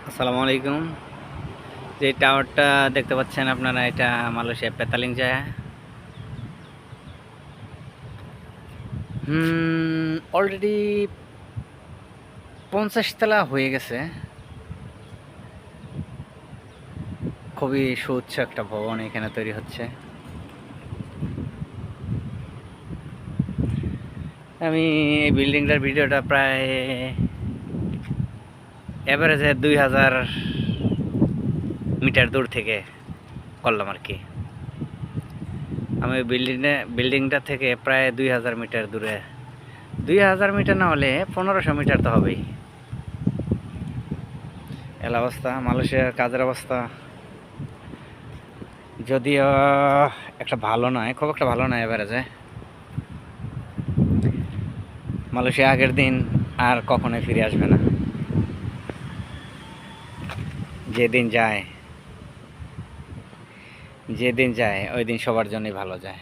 আসসালামু আলাইকুম। যে টাওয়ারটা দেখতে পাচ্ছেন আপনারা, এটা মালয়েশিয়া পেতালিং জায়গা। অলরেডি 50 তলা হয়ে গেছে। খুবই সুউচ্চ একটা ভবন এখানে তৈরি হচ্ছে। আমি এই বিল্ডিংটার ভিডিওটা প্রায় এভারেজে 2000 মিটার দূর থেকে করলাম আর কি। আমি বিল্ডিংটা থেকে প্রায় 2000 মিটার দূরে, 2000 মিটার না হলে 1500 মিটার তো হবেই। এর অবস্থা, মালয়েশিয়ার কাজের অবস্থা যদিও একটা ভালো নয়, খুব একটা ভালো নয় এভারেজে। মালয়েশিয়া আগের দিন আর কখনোই ফিরে আসবে না। যেদিন যায় ওই দিন সবার জন্যই ভালো যায়।